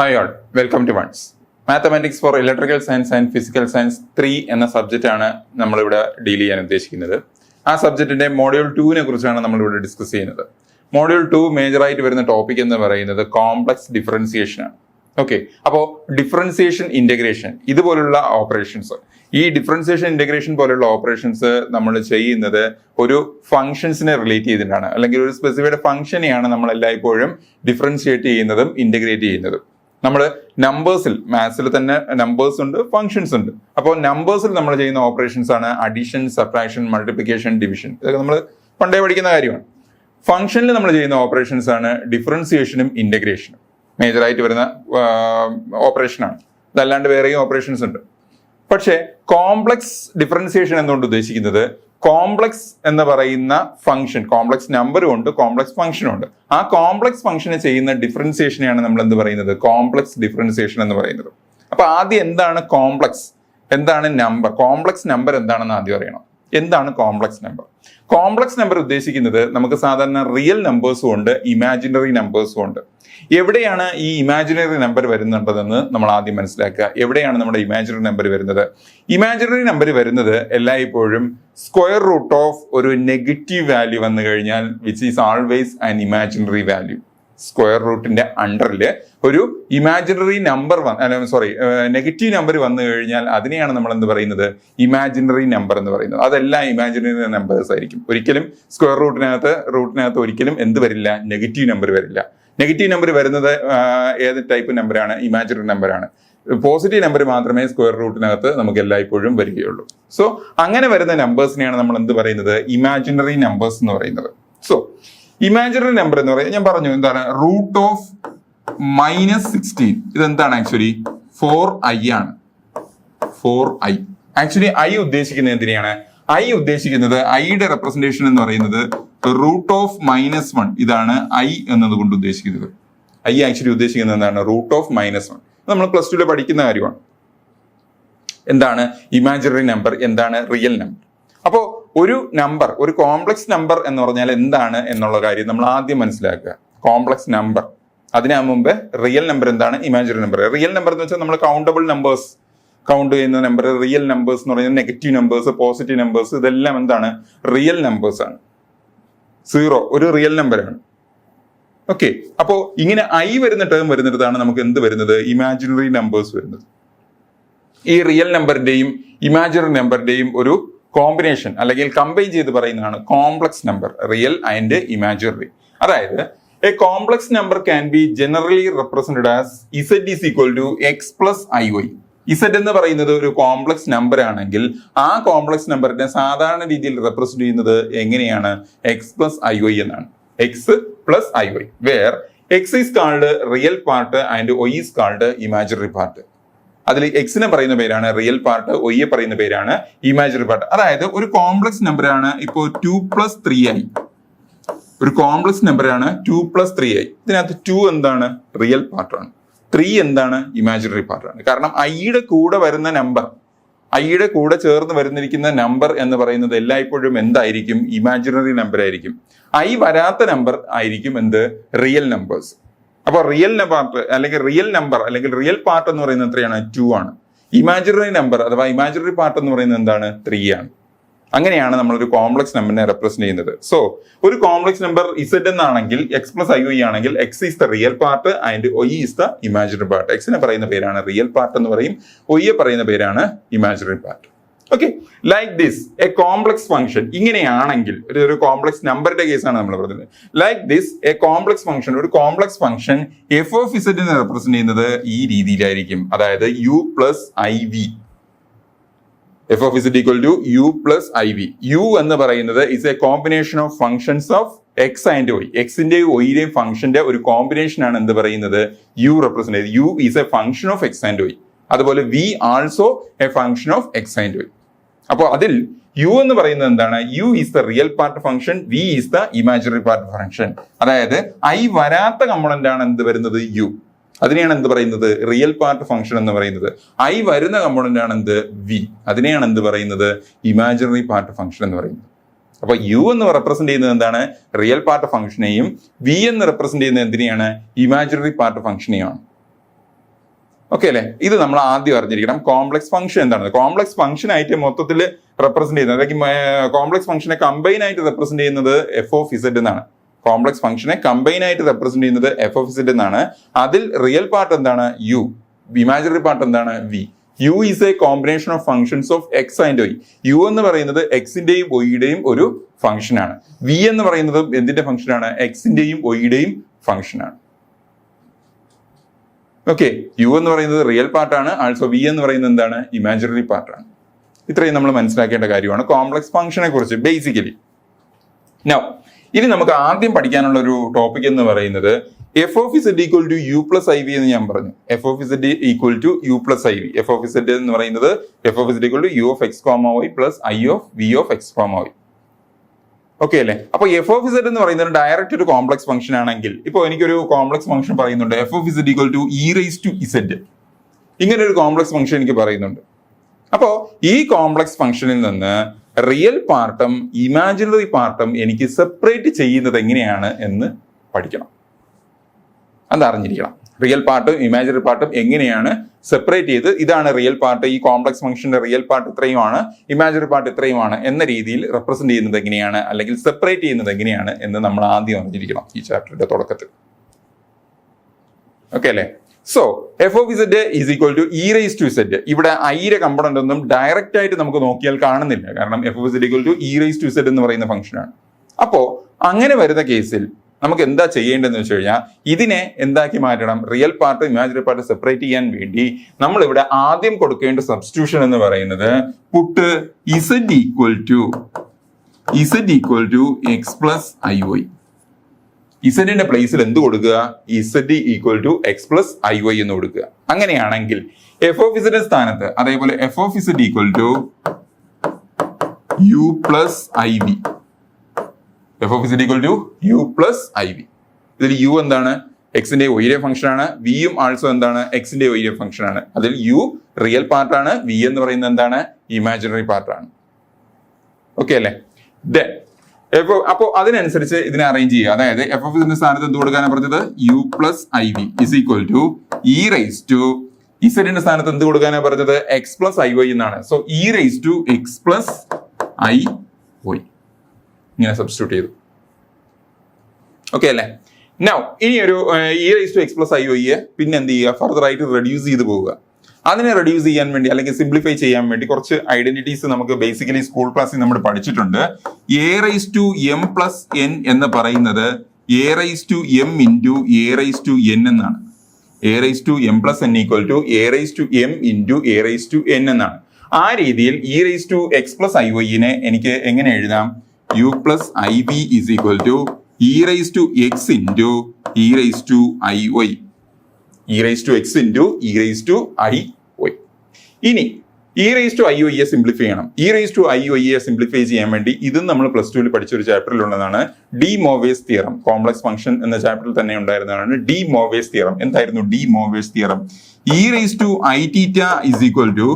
Hi all, welcome to once. Mathematics for electrical science and physical science 3 എന്ന സബ്ജക്റ്റാണ് നമ്മളിവിടെ deal ചെയ്യാൻ ഉദ്ദേശിക്കുന്നത്. ആ സബ്ജക്റ്റിന്റെ മോഡ്യൂൾ 2 കുറിച്ചാണ് നമ്മളിവിടെ ഡിസ്കസ് ചെയ്യുന്നത്. മോഡ്യൂൾ 2 മേജറായിട്ട് വരുന്ന ടോപ്പിക് എന്ന് പറയുന്നത് കോംപ്ലക്സ് ഡിഫറൻസിയേഷൻ ആണ്. ഓക്കെ, അപ്പോൾ ഡിഫറൻസിയേഷൻ, ഇന്റഗ്രേഷൻ ഇതുപോലുള്ള ഓപ്പറേഷൻസ്, ഈ ഡിഫറൻസിയേഷൻ ഇന്റഗ്രേഷൻ പോലുള്ള ഓപ്പറേഷൻസ് നമ്മൾ ചെയ്യുന്നത് ഒരു ഫംഗ്ഷൻസിനെ റിലേറ്റ് ചെയ്തിട്ടാണ്, അല്ലെങ്കിൽ ഒരു സ്പെസിഫൈഡ് ഫംഗ്ഷനെയാണ് നമ്മൾ എല്ലായ്പ്പോഴും ഡിഫറൻഷിയേറ്റ് ചെയ്യുന്നതും ഇന്റഗ്രേറ്റ് ചെയ്യുന്നതും. നമ്മൾ നമ്പേഴ്സിൽ, മാത്സിൽ തന്നെ നമ്പേഴ്സ് ഉണ്ട്, ഫംഗ്ഷൻസ് ഉണ്ട്. അപ്പോൾ നമ്പേഴ്സിൽ നമ്മൾ ചെയ്യുന്ന ഓപ്പറേഷൻസ് ആണ് അഡീഷൻ, സബ്ട്രാക്ഷൻ, മൾട്ടിപ്ലിക്കേഷൻ, ഡിവിഷൻ. ഇതൊക്കെ നമ്മൾ പണ്ടേ പഠിക്കുന്ന കാര്യമാണ്. ഫംഗ്ഷനിൽ നമ്മൾ ചെയ്യുന്ന ഓപ്പറേഷൻസ് ആണ് ഡിഫറൻസിയേഷനും ഇന്റഗ്രേഷനും. മേജറായിട്ട് വരുന്ന ഓപ്പറേഷനാണ്. ഇതല്ലാണ്ട് വേറെയും ഓപ്പറേഷൻസ് ഉണ്ട്. പക്ഷേ കോംപ്ലക്സ് ഡിഫറൻസിയേഷൻ എന്തുകൊണ്ട് ഉദ്ദേശിക്കുന്നത്, കോംപ്ലക്സ് എന്ന് പറയുന്ന ഫംഗ്ഷൻ, കോംപ്ലക്സ് നമ്പറും ഉണ്ട്, കോംപ്ലക്സ് ഫംഗ്ഷനും ഉണ്ട്. ആ കോംപ്ലക്സ് ഫംഗ്ഷന് ചെയ്യുന്ന ഡിഫറൻസിയേഷനെയാണ് നമ്മൾ എന്ത് പറയുന്നത്, കോംപ്ലക്സ് ഡിഫറൻസിയേഷൻ എന്ന് പറയുന്നത്. അപ്പൊ ആദ്യം എന്താണ് കോംപ്ലക്സ്, എന്താണ് നമ്പർ, കോംപ്ലക്സ് നമ്പർ എന്താണെന്ന് ആദ്യം അറിയണം. എന്താണ് കോംപ്ലക്സ് നമ്പർ? കോംപ്ലക്സ് നമ്പർ ഉദ്ദേശിക്കുന്നത് നമുക്ക് സാധാരണ റിയൽ നമ്പേഴ്സും ഉണ്ട്, ഇമാജിനറി നമ്പേഴ്സും ഉണ്ട്. എവിടെയാണ് ഈ ഇമാജിനറി നമ്പർ വരുന്നുണ്ടെന്ന് നമ്മൾ ആദ്യം മനസ്സിലാക്കുക. എവിടെയാണ് നമ്മുടെ ഇമാജിനറി നമ്പർ വരുന്നത്? ഇമാജിനറി നമ്പർ വരുന്നത് എല്ലായ്പ്പോഴും സ്ക്വയർ റൂട്ട് ഓഫ് ഒരു നെഗറ്റീവ് വാല്യൂ വന്നു കഴിഞ്ഞാൽ, which is always an imaginary value. Square റൂട്ടിന്റെ അണ്ടറിൽ ഒരു ഇമാജിനറി നമ്പർ നെഗറ്റീവ് നമ്പർ വന്നു കഴിഞ്ഞാൽ അതിനെയാണ് നമ്മൾ എന്ത് പറയുന്നത്, ഇമാജിനറി നമ്പർ എന്ന് പറയുന്നത്. അതെല്ലാം ഇമാജിനറി നമ്പേഴ്സ് ആയിരിക്കും. ഒരിക്കലും സ്ക്വയർ റൂട്ടിനകത്ത് ഒരിക്കലും എന്ത് വരില്ല, നെഗറ്റീവ് നമ്പർ വരില്ല. നെഗറ്റീവ് നമ്പർ വരുന്നത് ഏത് ടൈപ്പ് നമ്പറാണ്? ഇമാജിനറി നമ്പറാണ്. പോസിറ്റീവ് നമ്പർ മാത്രമേ സ്ക്വയർ റൂട്ടിനകത്ത് നമുക്ക് എല്ലായ്പ്പോഴും വരികയുള്ളൂ. സോ അങ്ങനെ വരുന്ന നമ്പേഴ്സിനെയാണ് നമ്മൾ എന്ത് പറയുന്നത്, ഇമാജിനറി നമ്പേഴ്സ് എന്ന് പറയുന്നത്. സോ ഇമാജിനറി നമ്പർ എന്ന് പറയുന്നത് ഞാൻ പറഞ്ഞു എന്താണ്, റൂട്ട് ഓഫ് -16. ഇതെന്താണ് ആക്ച്വലി 4i ആണ്. 4i ആക്ച്വലി i ഉദ്ദേശിക്കുന്നത് എന്തിനെയാണ്? i ഉദ്ദേശിക്കുന്നത്, ഐയുടെ റെപ്രസെന്റേഷൻ എന്ന് പറയുന്നത് റൂട്ട് ഓഫ് -1. ഇതാണ് i എന്നതുകൊണ്ട് ഉദ്ദേശിക്കുന്നത്. i ആക്ച്വലി ഉദ്ദേശിക്കുന്നത് എന്താണ്, റൂട്ട് ഓഫ് -1. നമ്മൾ പ്ലസ് 2 പഠിക്കുന്ന കാര്യമാണ്. എന്താണ് ഇമാജിനറി നമ്പർ, എന്താണ് റിയൽ നമ്പർ. അപ്പോൾ ഒരു നമ്പർ, ഒരു കോംപ്ലക്സ് നമ്പർ എന്ന് പറഞ്ഞാൽ എന്താണ് എന്നുള്ള കാര്യം നമ്മൾ ആദ്യം മനസ്സിലാക്കുക. കോംപ്ലക്സ് നമ്പർ, അതിനു മുമ്പ് റിയൽ നമ്പർ എന്താണ്, ഇമാജിനറി നമ്പർ. റിയൽ നമ്പർ എന്ന് വെച്ചാൽ നമ്മൾ കൗണ്ടബിൾ നമ്പേഴ്സ്, കൗണ്ട് ചെയ്യുന്ന നമ്പർ. റിയൽ നമ്പേഴ്സ് എന്ന് പറയുന്നത് നെഗറ്റീവ് നമ്പേഴ്സ്, പോസിറ്റീവ് നമ്പേഴ്സ്, ഇതെല്ലാം എന്താണ്, റിയൽ നമ്പേഴ്സ് ആണ്. 0 ഒരു റിയൽ നമ്പറാണ്. ഓക്കെ, അപ്പോ ഇങ്ങനെ i വരുന്ന ടേം വരുന്നിടത്താണ് നമുക്ക് എന്ത് വരുന്നത്, ഇമാജിനറി നമ്പേഴ്സ് വരുന്നത്. ഈ റിയൽ നമ്പറിന്റെയും ഇമാജിനറി നമ്പറിന്റെയും ഒരു കോമ്പിനേഷൻ അല്ലെങ്കിൽ കമ്പൈൻ ചെയ്ത് പറയുന്നതാണ് complex number, real and imaginary. അതായത് a complex number can be generally represented as z is equal to x plus iy. z എന്ന് പറയുന്നത് ഒരു കോംപ്ലക്സ് നമ്പർ ആണെങ്കിൽ ആ കോംപ്ലക്സ് നമ്പറിനെ സാധാരണ രീതിയിൽ റെപ്രസെന്റ് ചെയ്യുന്നത് എങ്ങനെയാണ്, x plus iy എന്നാണ്. x plus iy, where x is called real part and y is called imaginary part. അതിൽ എക്സിനെ പറയുന്ന പേരാണ് റിയൽ പാർട്ട്, ഒയ്യെ പറയുന്ന പേരാണ് ഇമാജിനറി പാർട്ട്. അതായത് ഒരു കോംപ്ലക്സ് നമ്പറാണ് ഇപ്പോൾ 2 + 3i. ഒരു കോംപ്ലക്സ് നമ്പറാണ് 2 + 3i. ഇതിനകത്ത് 2 എന്താണ്, റിയൽ പാർട്ടാണ്. 3 എന്താണ്, ഇമാജിനറി പാർട്ടാണ്. കാരണം ഐയുടെ കൂടെ വരുന്ന നമ്പർ, ഐയുടെ കൂടെ ചേർന്ന് വരുന്നിരിക്കുന്ന നമ്പർ എന്ന് പറയുന്നത് എല്ലായ്പ്പോഴും എന്തായിരിക്കും, ഇമാജിനറി നമ്പർ ആയിരിക്കും. ഐ വരാത്ത നമ്പർ ആയിരിക്കും എന്ത്, റിയൽ നമ്പേഴ്സ്. അപ്പോൾ റിയൽ പാർട്ട് അല്ലെങ്കിൽ റിയൽ നമ്പർ അല്ലെങ്കിൽ റിയൽ പാർട്ട് എന്ന് പറയുന്നത് എത്രയാണ്, 2 ആണ്. ഇമാജിനറി നമ്പർ അഥവാ ഇമാജിനറി പാർട്ട് എന്ന് പറയുന്നത് എന്താണ്, 3 ആണ്. അങ്ങനെയാണ് നമ്മൾ ഒരു കോംപ്ലക്സ് നമ്പറിനെ റെപ്രസെന്റ് ചെയ്യുന്നത്. സോ ഒരു കോംപ്ലക്സ് നമ്പർ z എന്നാണെങ്കിൽ x plus iy ആണെങ്കിൽ x is the real part and y is the imaginary part. x നെ പറയുന്ന പേരാണ് റിയൽ പാർട്ട് എന്ന് പറയും, y യെ പറയുന്ന പേരാണ് imaginary part. Okay, like this a complex function. ഇങ്ങനെയാണെങ്കിൽ ഒരു കോംപ്ലക്സ് നമ്പറിന്റെ കേസാണ് നമ്മൾ പറയുന്നത്. Like this a complex function, ഒരു complex function f of z നെ റെപ്രസെന്റ് ചെയ്യുന്നത് ഈ രീതിയിലായിരിക്കും. അതായത് u plus iv. f of z equal to u plus iv. u എന്ന് പറയുന്നത് is a combination of functions of x and y. x ന്റെയും y ന്റെയും ഫംഗ്ഷന്റെ ഒരു കോമ്പിനേഷൻ ആണ് എന്ത് പറയുന്നത്, u റെപ്രസെന്റ് ചെയ്യുന്നത്. u is a function of x and y. അതുപോലെ v also a function of x and y. അപ്പോൾ അതിൽ u എന്ന് പറയുന്നത് എന്താണ്, u is the real part function, v is the imaginary part function. അതായത് i വരാത്ത component ആണ് എന്ത് വരുന്നത്, u. അതിനെയാണ് എന്ത് പറയുന്നത്, റിയൽ പാർട്ട് ഫംഗ്ഷൻ എന്ന് പറയുന്നത്. ഐ വരുന്ന കമ്പോണന്റ് ആണ് എന്ത്, വി. അതിനെയാണ് എന്ത് പറയുന്നത്, ഇമാജിനറി പാർട്ട് ഫംഗ്ഷൻ എന്ന് പറയുന്നത്. അപ്പൊ യു എന്ന് റെപ്രസെന്റ് ചെയ്യുന്നത് എന്താണ്, റിയൽ പാർട്ട് ഫംഗ്ഷനെയും വി എന്ന് റെപ്രസെന്റ് ചെയ്യുന്നത് എന്തിനെയാണ്, ഇമാജിനറി പാർട്ട് ഫംഗ്ഷനെയാണ്. ഓക്കെ അല്ലെ? ഇത് നമ്മൾ ആദ്യം അറിഞ്ഞിരിക്കണം. കോംപ്ലക്സ് ഫംഗ്ഷൻ എന്താണ്? കോംപ്ലക്സ് ഫംഗ്ഷൻ ആയിട്ട് മൊത്തത്തിൽ റെപ്രസെന്റ് ചെയ്യുന്നത്, അതായത് കോംപ്ലക്സ് ഫംഗ്ഷനെ കമ്പൈൻ ആയിട്ട് റെപ്രസെന്റ് ചെയ്യുന്നത് എഫ് ഓഫ് ഇസഡ് എന്നാണ്. കോംപ്ലക്സ് ഫംഗ്ഷനെ കമ്പൈൻ ആയിട്ട് റെപ്രസെന്റ് ചെയ്യുന്നത് എഫ് ഓഫ് ഇസഡ് എന്നാണ്. അതിൽ റിയൽ പാർട്ട് എന്താണ്? യു. ഇമാജിനറി പാർട്ട് എന്താണ്? V. U is a combination of functions of X and Y. U എന്ന് പറയുന്നത് എക്സിന്റെയും വൈയുടെയും ഒരു ഫംഗ്ഷനാണ്. വി എന്ന് പറയുന്നത് എന്തിന്റെ ഫംഗ്ഷനാണ്? എക്സിന്റെയും വൈയുടെയും ഫംഗ്ഷനാണ്. ഓക്കെ, യു എന്ന് പറയുന്നത് റിയൽ പാർട്ടാണ്. ആൾസോ വി എന്ന് പറയുന്നത് എന്താണ്? ഇമാജിനറി പാർട്ടാണ്. ഇത്രയും നമ്മൾ മനസ്സിലാക്കേണ്ട കാര്യമാണ് കോംപ്ലക്സ് ഫംഗ്ഷനെ കുറിച്ച് ബേസിക്കലി. നൗ ഇനി നമുക്ക് ആദ്യം പഠിക്കാനുള്ള ഒരു ടോപ്പിക് എന്ന് പറയുന്നത് F of Z equal to U plus I V എന്ന് ഞാൻ പറഞ്ഞു. F of Z equal to U plus I V. F of Z എന്ന് പറയുന്നത് F of Z equal to U of X comma Y plus I of V of X comma Y. Okay അല്ലെ? അപ്പൊ F of Z എന്ന് പറയുന്നത് direct ഒരു complex function ആണെങ്കിൽ, ഇപ്പോൾ എനിക്കൊരു കോംപ്ലക്സ് ഫംഗ്ഷൻ പറയുന്നുണ്ട് F of Z equal to E raise to Z. ഇങ്ങനെ ഒരു കോംപ്ലക്സ് ഫംഗ്ഷൻ എനിക്ക് പറയുന്നുണ്ട്. അപ്പോ ഈ കോംപ്ലക്സ് ഫംഗ്ഷനിൽ നിന്ന് റിയൽ പാർട്ടും ഇമാജിനറി പാർട്ടും എനിക്ക് സെപ്പറേറ്റ് ചെയ്യുന്നത് എങ്ങനെയാണ് എന്ന് പഠിക്കണം. അതറിഞ്ഞിരിക്കണം. റിയൽ പാർട്ടും ഇമാജിനറി പാർട്ടും എങ്ങനെയാണ് സെപ്പറേറ്റ് ചെയ്ത്, ഇതാണ് റിയൽ പാർട്ട്, ഈ കോംപ്ലക്സ് ഫംഗ്ഷന്റെ റിയൽ പാർട്ട് ഇത്രയുമാണ്, ഇമാജിനറി പാർട്ട് ഇത്രയുമാണ് എന്ന രീതിയിൽ റെപ്രസെന്റ് ചെയ്യുന്നത് എങ്ങനെയാണ്, അല്ലെങ്കിൽ സെപ്പറേറ്റ് ചെയ്യുന്നത് എങ്ങനെയാണ് എന്ന് നമ്മൾ ആദ്യം അറിഞ്ഞിരിക്കണം ഈ ചാപ്റ്ററിന്റെ തുടക്കത്തിൽ. ഓക്കെ അല്ലെ? So F of Z is equal to E raise to Z. ഇവിടെ ഐയുടെ കമ്പോണന്റ് ഒന്നും ഡയറക്റ്റ് ആയിട്ട് നമുക്ക് നോക്കിയാൽ കാണുന്നില്ല, കാരണം F of Z equal to E raise to Z എന്ന് പറയുന്ന ഫംഗ്ഷനാണ്. അപ്പോ അങ്ങനെ വരുന്ന കേസിൽ നമുക്ക് എന്താ ചെയ്യേണ്ടതെന്ന് വെച്ച് കഴിഞ്ഞാൽ ഇതിനെ എന്താക്കി മാറ്റണം? Real part imaginary part separate ചെയ്യാൻ വേണ്ടി നമ്മൾ ഇവിടെ ആദ്യം കൊടുക്കേണ്ട സബ്സ്റ്റിറ്റ്യൂഷൻ എന്ന് പറയുന്നത് put z equal to x plus I y. ഇസഡിന്റെ പ്ലേസിൽ എന്ത് കൊടുക്കുക? Z equal to x plus I Y എന്ന് കൊടുക്കുക. അങ്ങനെയാണെങ്കിൽ എഫ് ഓഫ് ഇസഡിന്റെ സ്ഥാനത്ത് അതേപോലെ f of Z equal to U plus I V. F of Z equal to U plus I v. ഇതിൽ യു എന്താണ്? എക്സിന്റെ ഒയിലെ ഫംഗ്ഷൻ ആണ്. വിയും ആൾസോ എന്താണ്? എക്സിന്റെ ഒയിലെ ഫംഗ്ഷൻ ആണ്. അതിൽ യു റിയൽ പാർട്ടാണ്, വി എന്ന് പറയുന്നത് എന്താണ്? ഇമാജിനറി പാർട്ടാണ്. ഓക്കെ അല്ലെ? അപ്പോ അതിനനുസരിച്ച് ഇതിനെ അറേഞ്ച് ചെയ്യുക. അതായത് എഫ് ഓഫ് ഇസഡിന്റെ സ്ഥാനത്ത് എന്ത് കൊടുക്കാനാണ് പറഞ്ഞത്? U plus I v is equal to E raise to, ഇസഡിന്റെ സ്ഥാനത്ത് എന്ത് കൊടുക്കാനാണ് പറഞ്ഞത്? എക്സ് പ്ലസ് ഐ വൈ എന്നാണ്. So e raise to x plus I y ഇങ്ങനെ സബ്സ്റ്റിറ്റ്യൂട്ട് ചെയ്തു. ഓക്കെ അല്ലെ? നൗ ഇനി ഒരു e raise to x plus I y പിന്നെ എന്ത് ചെയ്യുക? ഫർദർ ആയിട്ട് റെഡ്യൂസ് ചെയ്ത് പോവുക. അതിനെ റെഡ്യൂസ് ചെയ്യാൻ വേണ്ടി അല്ലെങ്കിൽ സിംപ്ലിഫൈ ചെയ്യാൻ വേണ്ടി കുറച്ച് ഐഡന്റിറ്റീസ് നമുക്ക് ബേസിക്കലി സ്കൂൾ ക്ലാസ്സിൽ നമ്മൾ പഠിച്ചിട്ടുണ്ട്. A raise to m plus n എന്ന് പറയുന്നത് a raise to m into a raise to n എന്നാണ്. A raise to m plus n equal to a raise to m into a raise to n എന്നാണ്. ആ രീതിയിൽ e raise to x plus I വൈനെ എനിക്ക് എങ്ങനെ എഴുതാം? U plus I v is equal to E raise to x into E raise to i y. E raise to x into E raise to i y. ഇനി e raise to i വൈയെ simplify ചെയ്യണം. E raise to i വൈയെ simplify ചെയ്യാൻ വേണ്ടി ഇതും നമ്മൾ plus ടുവിൽ പഠിച്ച ഒരു ചാപ്റ്ററിലുള്ളതാണ് de Moivre's theorem. Complex function എന്ന ചാപ്റ്ററിൽ തന്നെ ഉണ്ടായിരുന്നതാണ് ഡി മോവേസ് തിയറം. എന്തായിരുന്നു de Moivre's theorem? E raise to i theta is equal to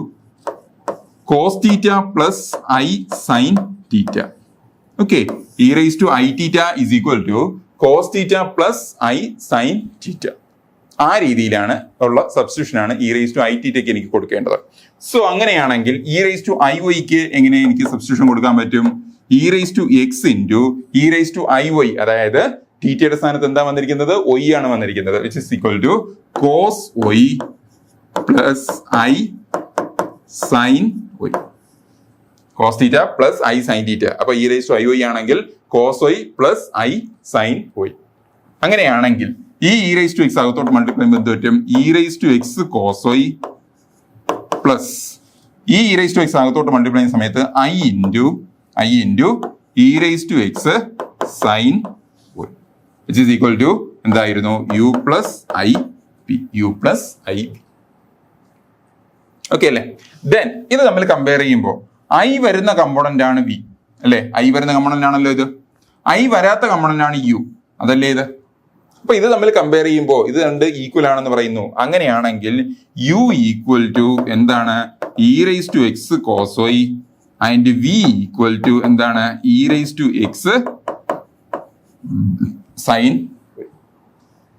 cos theta plus I sine theta. Okay, e raise to i theta is equal to cos theta plus I sine theta. ആ രീതിയിലാണ് ഉള്ള substitution ആണ് E raise to I തീറ്റയ്ക്ക് എനിക്ക് കൊടുക്കേണ്ടത്. So അങ്ങനെയാണെങ്കിൽ E raise to I വൈക്ക് എങ്ങനെ എനിക്ക് സബ്സ്റ്റിറ്റ്യൂഷൻ കൊടുക്കാൻ പറ്റും? E raise to x into E raise to i y. അതായത് തീറ്റയുടെ സ്ഥാനത്ത് എന്താ വന്നിരിക്കുന്നത്? ഒയ് ആണ് വന്നിരിക്കുന്നത്. Which is equal to cos y plus I sine y. Cos theta plus I sine theta. അപ്പൊ e raise to i y ആണെങ്കിൽ cos y plus I sine y. അങ്ങനെയാണെങ്കിൽ ഈ ഇ റൈസ് ടു എക്സ് അകത്തോട്ട് multiply ചെയ്യുമ്പോൾ എന്ത് പറ്റും? E raise to X cos y plus ഈ e raise to X അകത്തോട്ട് മൾട്ടിപ്ലൈ ചെയ്യുന്ന സമയത്ത് I into E raise to X sine Y which is equal to എന്തായിരുന്നു? U plus I P. U plus I P. Okay അല്ലേ? Then ഇത് നമ്മൾ compare ചെയ്യുമ്പോൾ I വരുന്ന കമ്പോണന്റ് ആണ് വി അല്ലെ? ഐ വരുന്ന കമ്പോണന്റ് ആണല്ലോ ഇത്. ഐ വരാത്ത കമ്പോണന്റ് ആണ് യു, അതല്ലേ ഇത്? അപ്പൊ ഇത് തമ്മിൽ കമ്പയർ ചെയ്യുമ്പോൾ ഇത് രണ്ട് ഈക്വൽ ആണെന്ന് പറയുന്നു. അങ്ങനെയാണെങ്കിൽ യു ഈക്വൽ ടു എന്താണ്? E raise to X cos Y and V equal to എന്താണ്? E raise to X sine.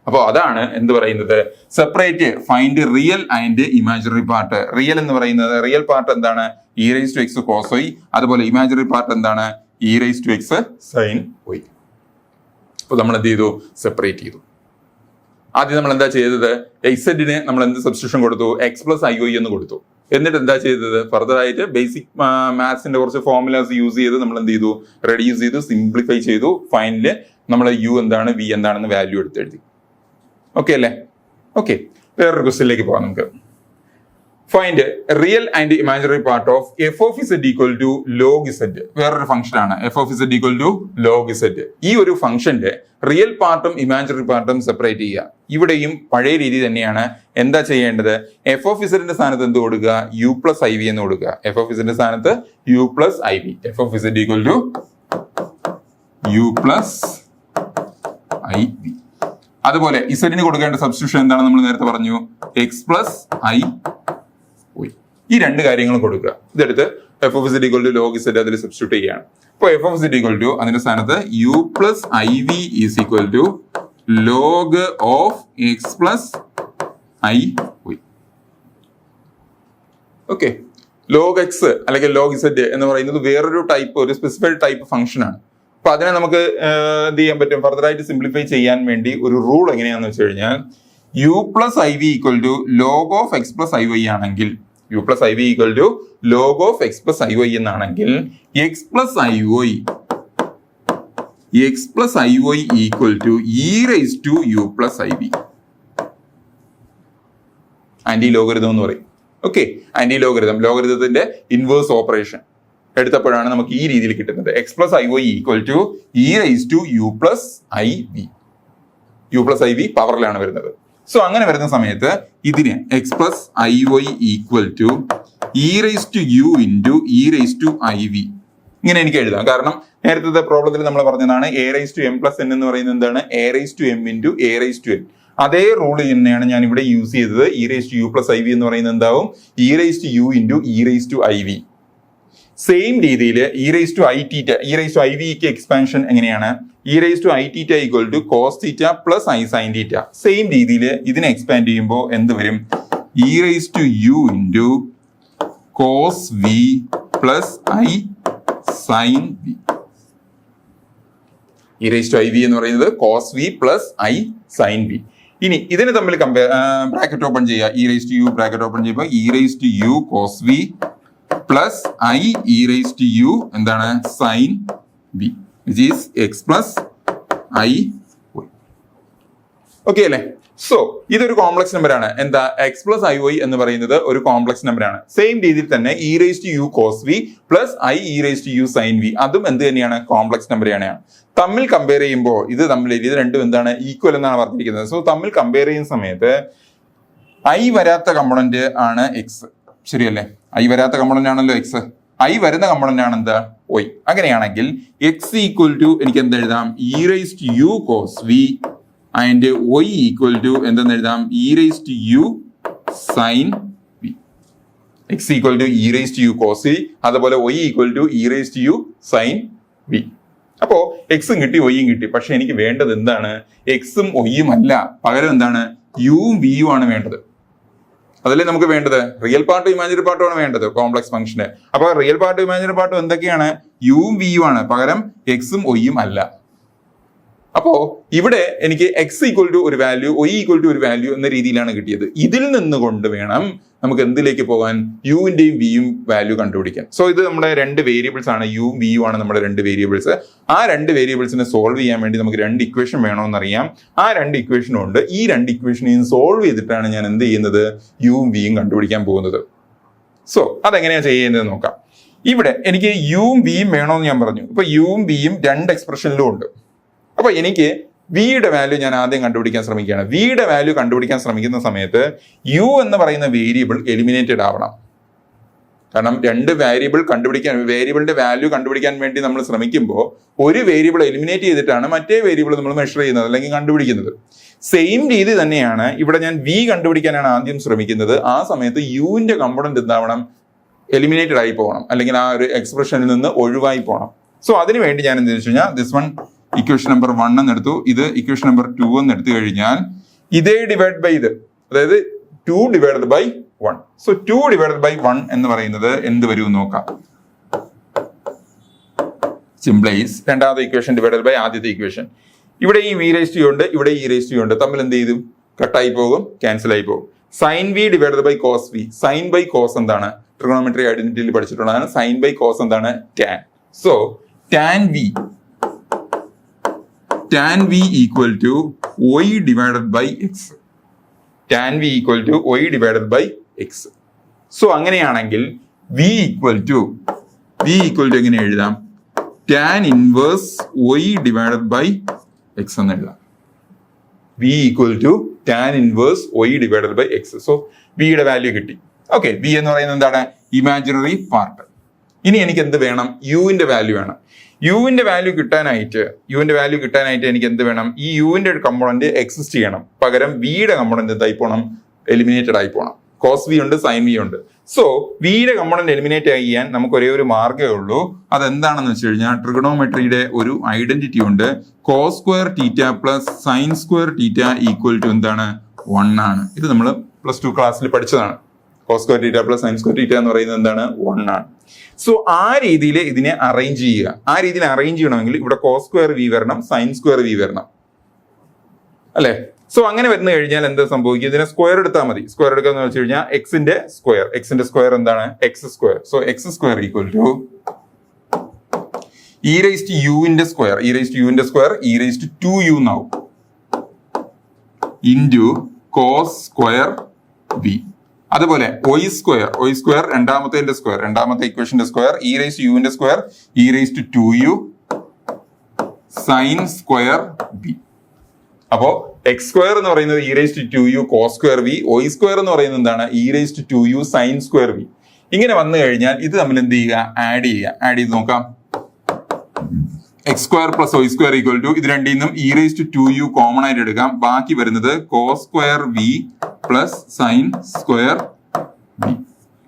അപ്പോൾ അതാണ് എന്ത് പറയുന്നത്, separate find real and imaginary part. Real എന്ന് പറയുന്നത്, റിയൽ പാർട്ട് എന്താണ്, E raise to X cos Y. അതുപോലെ ഇമാജിനറി പാർട്ട് എന്താണ്, E raise to X sine Y. അപ്പൊ നമ്മൾ എന്ത് ചെയ്തു, സെപ്പറേറ്റ് ചെയ്തു. ആദ്യം നമ്മൾ എന്താ ചെയ്തത്, എക്സെഡിന് നമ്മൾ എന്ത് സബ്സ്റ്റിറ്റ്യൂഷൻ കൊടുത്തു, എക്സ് പ്ലസ് ഐ ഒ എന്ന് കൊടുത്തു. എന്നിട്ട് എന്താ ചെയ്തത്, ഫർദർ ആയിട്ട് ബേസിക് മാത്സിന്റെ കുറച്ച് ഫോർമുലാസ് യൂസ് ചെയ്ത് നമ്മൾ എന്ത് ചെയ്തു, റെഡ്യൂസ് ചെയ്തു, സിംപ്ലിഫൈ ചെയ്തു. ഫൈനല് നമ്മൾ യു എന്താണ് വി എന്താണെന്ന് വാല്യൂ എടുത്ത് എഴുതി. ഓക്കെ അല്ലേ? ഓക്കെ, വേറൊരു ക്വസ്റ്റ്യനിലേക്ക് പോകാം നമുക്ക്. Find real and imaginary part of F of Z equal to log Z. വേറൊരു ഫംഗ്ഷൻ ആണ് F of Z equal to log Z. ഈ ഒരു ഫംഗ്ഷന്റെ റിയൽ പാർട്ടും ഇമാജിനറി പാർട്ടും സെപ്പറേറ്റ് ചെയ്യുക. ഇവിടെയും പഴയ രീതി തന്നെയാണ്. എന്താ ചെയ്യേണ്ടത്, എഫ് ഓഫ് ഇസെഡിന്റെ സ്ഥാനത്ത് എന്ത് കൊടുക്കുക, യു പ്ലസ് ഐ വി എന്ന് കൊടുക്കുക. എഫ് ഓഫ് ഇസെഡിന്റെ സ്ഥാനത്ത് U plus I V. F of Z equal to U plus I V. അതുപോലെ ഇസെഡിന് കൊടുക്കേണ്ട സബ്സ്റ്റിറ്റ്യൂഷൻ എന്താണ്, നമ്മൾ നേരത്തെ പറഞ്ഞു, എക്സ് പ്ലസ് ഐ വൈ. ഈ രണ്ട് കാര്യങ്ങളും കൊടുക്കുക. ഇതെടുത്ത് F of Z equal to log Z അതിൽ സബ്സ്റ്റിറ്റ്യൂട്ട് ചെയ്യുകയാണ്. അപ്പോൾ F of Z equal to അതിന്റെ സ്ഥാനത്ത് U plus I V is equal to log of X plus I Y. Okay, log X അല്ലെങ്കിൽ ലോഗ് ഇസെഡ് എന്ന് പറയുന്നത് വേറൊരു type, ഒരു സ്പെസിഫൈഡ് ടൈപ്പ് ഫംഗ്ഷൻ ആണ്. അപ്പൊ അതിനെ നമുക്ക് എന്ത് ചെയ്യാൻ പറ്റും, ഫർദർ ആയിട്ട് സിംപ്ലിഫൈ ചെയ്യാൻ വേണ്ടി ഒരു റൂൾ എങ്ങനെയാണെന്ന് വെച്ച് കഴിഞ്ഞാൽ, u plus I v equal to log of X plus I y ആണെങ്കിൽ, u plus I v equal to log of X plus I y എന്നാണെങ്കിൽ, x plus I Y equal to E raise to U plus I v. Anti logarithm എന്ന് പറയും. Okay, anti logarithm, ലോഗരിതത്തിന്റെ inverse operation എടുത്തപ്പോഴാണ് നമുക്ക് ഈ രീതിയിൽ കിട്ടുന്നത്. X plus I Y equal to E raise to U plus I V. U plus I v പവറിലാണ് വരുന്നത്. സോ അങ്ങനെ വരുന്ന സമയത്ത് ഇതിന് x plus I Y equal to E raise to u into E raise to i v. ഇങ്ങനെ എനിക്ക് എഴുതാം. കാരണം നേരത്തെ പ്രോബ്ലത്തിൽ നമ്മൾ പറഞ്ഞതാണ് a raise to m plus n എന്ന് പറയുന്നത് എന്താണ്, a raise to m into a raise to n. അതേ റൂൾ തന്നെയാണ് ഞാൻ ഇവിടെ യൂസ് ചെയ്തത്. E raise to U plus I V എന്ന് പറയുന്നത് എന്താവും, e raise to u into E raise to i v. Same രീതിയിൽ e raise to i theta, e raise to i വിക്ക് എക്സ്പാൻഷൻ എങ്ങനെയാണ്, e raise to i theta equal to cos theta plus I sine theta. Same രീതിയിൽ ഇതിനെ expand ചെയ്യുമ്പോൾ എന്ത് വരും, e raise to u into cos V plus I sine v. E raise to i V എന്ന് പറയുന്നത് cos V plus I sine v. ഇനി ഇതിന് തമ്മിൽ ബ്രാക്കറ്റ് ഓപ്പൺ ചെയ്യുക. E raise to u bracket open ചെയ്യുമ്പോൾ e raise to U cos V plus I E raise to u എന്താണ്, sine v, which is x plus I Y. Okay അല്ലേ? So ഇതൊരു complex number ആണ്. എന്താ, X plus I Y എന്ന് പറയുന്നത് ഒരു complex number ആണ്. സെയിം രീതിയിൽ തന്നെ E raise to U cos V plus I E raise to U sine V, അതും എന്ത് തന്നെയാണ്, കോംപ്ലക്സ് നമ്പർ തന്നെയാണ്. തമ്മിൽ കമ്പയർ ചെയ്യുമ്പോൾ ഇത് രണ്ടും എന്താണ്, ഈക്വൽ എന്നാണ് പറഞ്ഞിരിക്കുന്നത്. സോ തമ്മിൽ കമ്പയർ ചെയ്യുന്ന സമയത്ത് ഐ വരാത്ത കമ്പോണന്റ് ആണ് എക്സ്, ശരിയല്ലേ? ഐ വരാത്ത കമ്പോണന്റ് ആണല്ലോ എക്സ്. ഐ വരുന്ന കമ്പോണന്റ് ആണ് എന്താ, ഒയ്. അങ്ങനെയാണെങ്കിൽ എക്സ് ഈക്വൽ ടു എനിക്ക് എന്ത് എഴുതാം, E raise to U cos V and Y equal to എന്തെന്ന് എഴുതാം, E raise to U sine V. X equal to E raise to U cos V, അതുപോലെ Y equal to E raise to U sine V. അപ്പോ എക്സും കിട്ടി ഒയ്യും കിട്ടി. പക്ഷെ എനിക്ക് വേണ്ടത് എന്താണ്, എക്സും ഒയ്യും അല്ല, പകരം എന്താണ്, യുവും വിയും ആണ് വേണ്ടത്. അതല്ലേ നമുക്ക് വേണ്ടത്, റിയൽ പാർട്ടും ഇമാജിനറി പാർട്ടും ആണ് വേണ്ടത് കോംപ്ലക്സ് ഫംഗ്ഷന്. അപ്പൊ റിയൽ പാർട്ടും ഇമാജിനറി പാർട്ടും എന്തൊക്കെയാണ്, യുവും വിയും ആണ്, പകരം എക്സും ഒയ്യും അല്ല. അപ്പോ ഇവിടെ എനിക്ക് എക്സ് ഈക്വൽ ടു ഒരു വാല്യൂ, ഒയ് ഈക്വൽ ടു ഒരു വാല്യൂ എന്ന രീതിയിലാണ് കിട്ടിയത്. ഇതിൽ നിന്നുകൊണ്ട് വേണം നമുക്ക് എന്തിലേക്ക് പോകാൻ, യുവിന്റെയും വിയും വാല്യൂ കണ്ടുപിടിക്കാൻ. സോ ഇത് നമ്മുടെ രണ്ട് വേരിയബിൾസ് ആണ്, യുവും വിയും ആണ് നമ്മുടെ രണ്ട് വേരിയബിൾസ്. ആ രണ്ട് വേരിയബിൾസിനെ സോൾവ് ചെയ്യാൻ വേണ്ടി നമുക്ക് രണ്ട് ഇക്വേഷൻ വേണമെന്നറിയാം. ആ രണ്ട് ഇക്വേഷനും ഉണ്ട്. ഈ രണ്ട് ഇക്വേഷനെയും സോൾവ് ചെയ്തിട്ടാണ് ഞാൻ എന്ത് ചെയ്യുന്നത്, യുവും വിയും കണ്ടുപിടിക്കാൻ പോകുന്നത്. സോ അതെങ്ങനെയാണ് ചെയ്യുന്നത് നോക്കാം. ഇവിടെ എനിക്ക് യുവും വിയും വേണമെന്ന് ഞാൻ പറഞ്ഞു. ഇപ്പൊ യുവും വിയും രണ്ട് എക്സ്പ്രഷനിലും ഉണ്ട്. അപ്പൊ എനിക്ക് വിയുടെ വാല്യൂ ഞാൻ ആദ്യം കണ്ടുപിടിക്കാൻ ശ്രമിക്കുകയാണ്. വിയുടെ വാല്യൂ കണ്ടുപിടിക്കാൻ ശ്രമിക്കുന്ന സമയത്ത് യു എന്ന് പറയുന്ന വേരിയബിൾ എലിമിനേറ്റഡ് ആവണം. കാരണം രണ്ട് വേരിയബിളിന്റെ വാല്യൂ കണ്ടുപിടിക്കാൻ വേണ്ടി നമ്മൾ ശ്രമിക്കുമ്പോൾ ഒരു വേരിയബിൾ എലിമിനേറ്റ് ചെയ്തിട്ടാണ് മറ്റേ വേരിയബിൾ നമ്മൾ മെഷർ ചെയ്യുന്നത് അല്ലെങ്കിൽ കണ്ടുപിടിക്കുന്നത്. സെയിം രീതി തന്നെയാണ് ഇവിടെ ഞാൻ വി കണ്ടുപിടിക്കാനാണ് ആദ്യം ശ്രമിക്കുന്നത്. ആ സമയത്ത് യുവിന്റെ കമ്പോണന്റ് എന്താവണം, എലിമിനേറ്റഡ് ആയി പോകണം, അല്ലെങ്കിൽ ആ ഒരു എക്സ്പ്രഷനിൽ നിന്ന് ഒഴിവായി പോകണം. സോ അതിനുവേണ്ടി ഞാൻ എന്താ വെച്ച് കഴിഞ്ഞാൽ ദിസ് വൺ ഇക്വേഷൻ നമ്പർ 1 എന്ന് എടുത്തു, ഇത് ഇക്വേഷൻ നമ്പർ 2 എന്ന് എടുത്തു കഴിഞ്ഞാൽ ഇതേ ഡിവൈഡ് ബൈ ഇത്, അതായത് 2 divided by 1. So 2 divided by 1 എന്ന് പറയുന്നത് എന്ത് വരും നോക്കാം. സിംപ്ലൈസ് രണ്ടാമത്തെ ഇക്വേഷൻ ഡിവൈഡഡ് ബൈ ആദ്യത്തെ ഇക്വേഷൻ. ഇവിടെ ഈ വി റേസ് ടു ഉണ്ട്, ഇവിടെ ഈ റേസ് ടു ഉണ്ട്, തമ്മിൽ എന്ത് ചെയ്തു? കട്ടായി പോകും, ക്യാൻസൽ ആയി പോകും. Sine V divided by cos V. Sine by cos എന്താണ്? ട്രിഗണോമെട്രി ഐഡന്റിറ്റിയിൽ പഠിച്ചിട്ടുള്ളതാണ്. സൈൻ ബൈ കോസ് എന്താണ്? Tan. So tan V equal to y divided by X. Tan V equal to y divided by X. So അങ്ങനെയാണെങ്കിൽ v equal to എങ്ങനെ എഴുതാം? Tan inverse y divided by X എന്ന് എഴുതാം. v equal to tan inverse y divided by X. So വിയുടെ value കിട്ടി. Okay, V എന്ന് പറയുന്നത് എന്താണ്? Imaginary part. ഇനി എനിക്ക് എന്ത് വേണം? യുവിന്റെ വാല്യൂ വേണം. യുവിന്റെ വാല്യൂ കിട്ടാനായിട്ട് എനിക്ക് എന്ത് വേണം? ഈ യുവിന്റെ കമ്പോണന്റ് എക്സിസ്റ്റ് ചെയ്യണം. പകരം വിയുടെ കമ്പോണന്റ് എന്തായി പോകണം? എലിമിനേറ്റഡ് ആയി പോകണം. കോസ് വി ഉണ്ട്, സൈൻ വി ഉണ്ട്. സോ വിയുടെ കമ്പോണന്റ് എലിമിനേറ്റ് ചെയ്യാൻ നമുക്ക് ഒരേ ഒരു മാർഗ്ഗമേ ഉള്ളൂ. അതെന്താണെന്ന് വെച്ച് കഴിഞ്ഞാൽ ട്രിഗണോമെട്രിയുടെ ഒരു ഐഡന്റിറ്റി ഉണ്ട്. Cos square theta plus sine square theta equal to എന്താണ്? 1 ആണ്. ഇത് നമ്മൾ +2 ക്ലാസ്സിൽ പഠിച്ചതാണ്. Cos square theta plus sine square theta എന്ന് പറയുന്നത് എന്താണ്? 1 ആണ്. സോ ആ രീതിയിൽ ഇതിനെ അറേഞ്ച് ചെയ്യുക. ആ രീതിയിൽ അറേഞ്ച് ചെയ്യണമെങ്കിൽ ഇവിടെ കോസ് സ്ക്വയർ വി വരണം, സൈൻ സ്ക്വയർ വി വരണം, അല്ലെ? സോ അങ്ങനെ വരുന്ന കഴിഞ്ഞാൽ എന്താ സംഭവിക്കുക? ഇതിനെ സ്ക്വയർ എടുത്താൽ മതി. സ്ക്വയർ എടുക്കാന്ന് വെച്ച് കഴിഞ്ഞാൽ എക്സിന്റെ സ്ക്വയർ എന്താണ്? X square. So X square equal to E raise to യുവിന്റെ square, e raise to 2u എന്നാവും, ഇൻറ്റു കോസ് സ്ക്വയർ വി. അതുപോലെ ഒയ് സ്ക്വയർ രണ്ടാമത്തെ ഇക്വേഷന്റെ സ്ക്വയർ, ഇ റൈസ് ടു യുവിന്റെ square, e raise to 2u sine square v. അപ്പോ x square എന്ന് പറയുന്നത് e raise to 2u cos square v, y square എന്ന് പറയുന്നത് എന്താണ്? E raise to 2u sine square v. ഇങ്ങനെ വന്നു കഴിഞ്ഞാൽ ഇത് തമ്മിൽ എന്ത് ചെയ്യുക? ആഡ് ചെയ്ത് നോക്കാം. X square plus Y square equal to ഇത് രണ്ടിൽ നിന്നും E raise to 2u common ആയിട്ട് എടുക്കാം. ബാക്കി വരുന്നത് cos square V plus sine square V.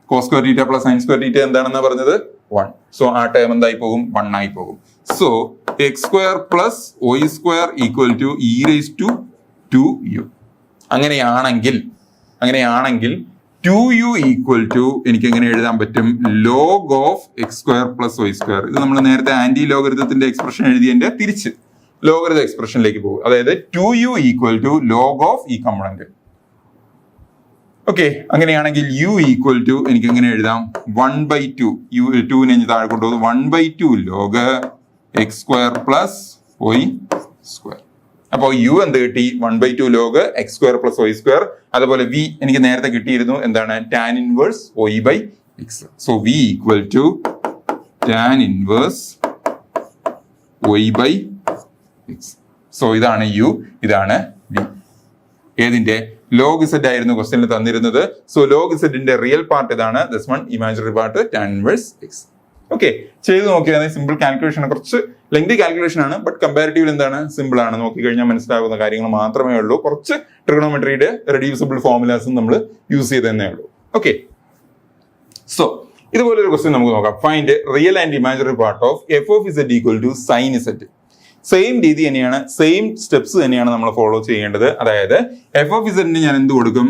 Cos square theta plus sine square theta എന്താണെന്ന് പറഞ്ഞത്? 1. സോ ആ ടേം എന്തായി പോകും? 1 ആയി പോകും. So X square plus Y square equal to E raise to 2u. അങ്ങനെയാണെങ്കിൽ 2u ഈക്വൽ ടു എനിക്ക് എങ്ങനെ എഴുതാൻ പറ്റും? Log of X square plus Y square. ഇത് നമ്മൾ നേരത്തെ ആന്റി ലോഗരിതത്തിന്റെ എക്സ്പ്രഷൻ എഴുതിയതിന്റെ തിരിച്ച് ലോഗരിത എക്സ്പ്രഷനിലേക്ക് പോകും. അതായത് 2u equal to log of ഈ കമ്പോണന്റ്. ഓക്കെ, അങ്ങനെയാണെങ്കിൽ u ഈക്വൽ ടു എനിക്ക് എങ്ങനെ എഴുതാം? 1/2. 2നെ താഴെ കൊണ്ടുപോകും. 1/2 log X square plus Y square. അപ്പോൾ യു എന്ത് കിട്ടി? 1/2 log X square plus Y square. അതുപോലെ വി എനിക്ക് നേരത്തെ കിട്ടിയിരുന്നു എന്താണ്? Tan inverse Y by X. So V equal to tan inverse Y by X. So ഇതാണ് യു, ഇതാണ് വി. ഏതിന്റെ? ലോഗ് ഇസെഡ് ആയിരുന്നു ക്വസ്റ്റ്യനിൽ തന്നിരുന്നത്. സോ ലോഗ് ഇസെഡിന്റെ റിയൽ പാർട്ട് ഇതാണ്. This one imaginary part tan inverse X. Okay, ചെയ്ത് നോക്കിയാൽ simple calculation, കുറച്ച് lengthy calculation ആണ്, ബട്ട് കമ്പാരിറ്റീവ്ലി എന്താണ്? സിമ്പിൾ ആണ്. നോക്കിക്കഴിഞ്ഞാൽ മനസ്സിലാകുന്ന കാര്യങ്ങൾ മാത്രമേ ഉള്ളൂ. കുറച്ച് ട്രിഗണോമെട്രിയുടെ റെഡ്യൂസിബിൾ ഫോർമുലാസും നമ്മൾ യൂസ് ചെയ്തതന്നെ ഉള്ളൂ. ഓക്കെ, സോ ഇതുപോലെ ഒരു ക്വസ്റ്റ്യൻ നമുക്ക് നോക്കാം. Find real and imaginary part of F of Z equal to sine Z. Same രീതി തന്നെയാണ്, സെയിം സ്റ്റെപ്സ് തന്നെയാണ് നമ്മൾ ഫോളോ ചെയ്യേണ്ടത്. അതായത് എഫ് ഓഫ് ഇസെഡിന് ഞാൻ എന്ത് കൊടുക്കും?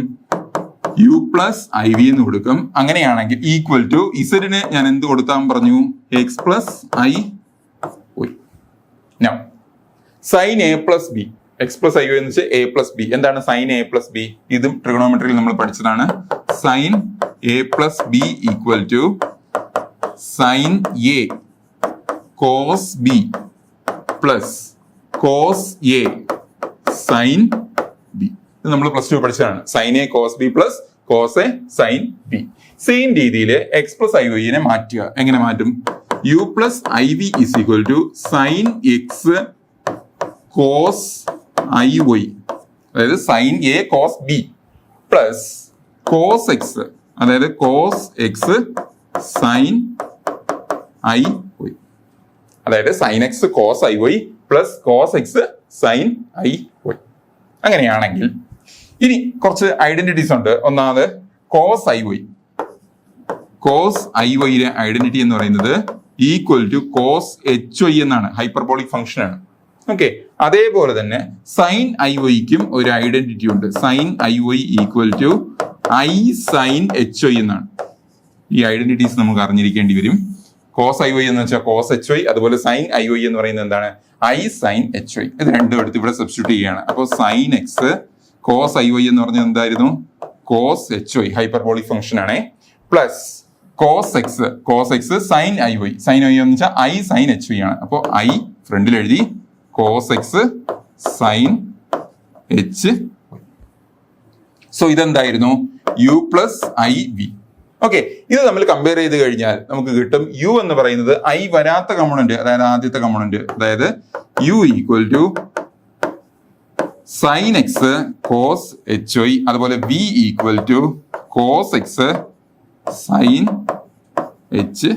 u പ്ലസ് ഐ വി എന്ന് കൊടുക്കും. അങ്ങനെയാണെങ്കിൽ ഈക്വൽ ടു ഇസഡിന് ഞാൻ എന്ത് കൊടുത്താൻ പറഞ്ഞു? X plus I Y. Now sine A plus B, X plus I Y എന്ന് വെച്ചാൽ എ പ്ലസ് ബി. എന്താണ് സൈൻ എ പ്ലസ് ബി? ഇതും ട്രിഗണോമെട്രിയിൽ നമ്മൾ പഠിച്ചതാണ്. Sine A plus B equal to sine A cos B plus cos A sine B. ഇത് നമ്മൾ +2 പഠിച്ചതാണ്. Sine A cos B plus cos A sine B. Same രീതിയിൽ X plus I വൈനെ മാറ്റുക. എങ്ങനെ മാറ്റും? U plus I v is equal to sine x cos i y, അതായത് sine A cos B plus cos x, അതായത് cos x sine i y, അതായത് sine x cos i y plus cos x sine i y. അങ്ങനെയാണെങ്കിൽ ഇനി കുറച്ച് identities ഉണ്ട്. ഒന്നാമത് cos i y. Cos i വൈയുടെ identity എന്ന് പറയുന്നത് equal to cos h Y എന്നാണ്. ഹൈപ്പർബോളിക് ഫംഗ്ഷൻ ആണ്. ഓക്കെ, അതേപോലെ തന്നെ സൈൻ ഐ വൈക്കും ഒരു ഐഡന്റിറ്റി ഉണ്ട്. Sign i Y equal to I sine H Y എന്നാണ്. ഈ ഐഡന്റിറ്റീസ് നമുക്ക് അറിഞ്ഞിരിക്കേണ്ടി വരും. കോസ് ഐ വൈ എന്ന് വെച്ചാൽ കോസ് എച്ച് വൈ, അതുപോലെ സൈൻ ഐ വൈ എന്ന് പറയുന്നത് എന്താണ്? I sine H y. ഇത് രണ്ടും എടുത്ത് ഇവിടെ സബ്സ്റ്റിറ്റ്യൂട്ട് ചെയ്യുകയാണ്. അപ്പോൾ sine x cos i Y എന്ന് പറഞ്ഞാൽ എന്തായിരുന്നു? Cos h y, hyperbolic function ആണേ. Plus cos x sine i Y എന്ന് വെച്ചാൽ ഐ സൈൻ എച്ച് വൈ ആണ്. അപ്പോൾ ഐ ഫ്രണ്ടിൽ എഴുതി, cos x sine h. So ഇതെന്തായിരുന്നു? U plus I v. Okay, ഇത് നമ്മൾ കമ്പയർ ചെയ്ത് കഴിഞ്ഞാൽ നമുക്ക് കിട്ടും യു എന്ന് പറയുന്നത് ഐ വരാത്ത കമ്പോണന്റ്, അതായത് ആദ്യത്തെ കമ്പോണന്റ്, അതായത് u equal to sine x cos h y, അതുപോലെ v equal to cos x sine h.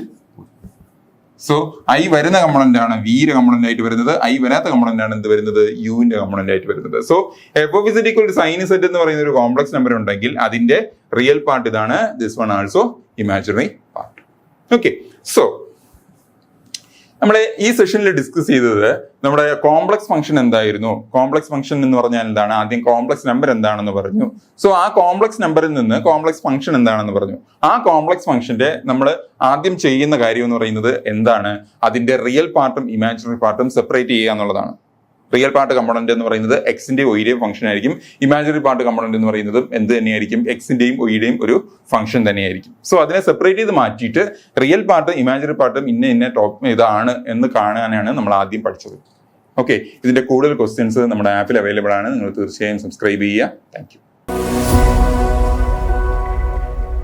So i വരുന്ന കമ്പോണന്റ് ആണ് വിയുടെ കമ്പോണന്റ് ആയിട്ട് വരുന്നത്, ഐ വരാത്ത കമ്പോണന്റ് ആണ് എന്ത് വരുന്നത്? യുവിന്റെ കമ്പോണന്റ് ആയിട്ട് വരുന്നത്. So F of Z equal to sine Z എന്ന് പറയുന്ന ഒരു കോംപ്ലക്സ് നമ്പർ ഉണ്ടെങ്കിൽ അതിന്റെ റിയൽ പാർട്ട് ഇതാണ്, this one also imaginary part. Okay, so നമ്മളെ ഈ സെഷനിൽ ഡിസ്കസ് ചെയ്തത് നമ്മുടെ കോംപ്ലക്സ് ഫംഗ്ഷൻ എന്തായിരുന്നു. കോംപ്ലക്സ് ഫംഗ്ഷൻ എന്ന് പറഞ്ഞാൽ എന്താണ്? ആദ്യം കോംപ്ലക്സ് നമ്പർ എന്താണെന്ന് പറഞ്ഞു. സോ ആ കോംപ്ലക്സ് നമ്പറിൽ നിന്ന് കോംപ്ലക്സ് ഫംഗ്ഷൻ എന്താണെന്ന് പറഞ്ഞു. ആ കോംപ്ലക്സ് ഫംഗ്ഷന്റെ നമ്മൾ ആദ്യം ചെയ്യുന്ന കാര്യം എന്ന് പറയുന്നത് എന്താണ്? അതിന്റെ റിയൽ പാർട്ടും ഇമാജിനറി പാർട്ടും സെപ്പറേറ്റ് ചെയ്യുക എന്നുള്ളതാണ്. റിയൽ പാർട്ട് കമ്പോണന്റ് എന്ന് പറയുന്നത് എക്സിന്റെ ഒയിന്റെയും ഫംഗ്ഷൻ ആയിരിക്കും. ഇമാജിനറി പാർട്ട് കമ്പോണന്റ് എന്ന് പറയുന്നത് എന്ത് തന്നെയായിരിക്കും? എക്സിന്റെയും ഒയിന്റെയും ഒരു ഫംഗ്ഷൻ തന്നെയായിരിക്കും. സോ അതിനെ സെപ്പറേറ്റ് ചെയ്ത് മാറ്റിയിട്ട് റിയൽ പാർട്ട് ഇമാജിനറി പാർട്ടും ഇന്ന ടോപ്പ് ഇതാണ് എന്ന് കാണാനാണ് നമ്മൾ ആദ്യം പഠിച്ചത്. ഓക്കെ, ഇതിന്റെ കൂടുതൽ ക്വസ്റ്റ്യൻസ് നമ്മുടെ ആപ്പിൽ അവൈലബിൾ ആണ്. നിങ്ങൾ തീർച്ചയായും സബ്സ്ക്രൈബ് ചെയ്യുക. Thank you.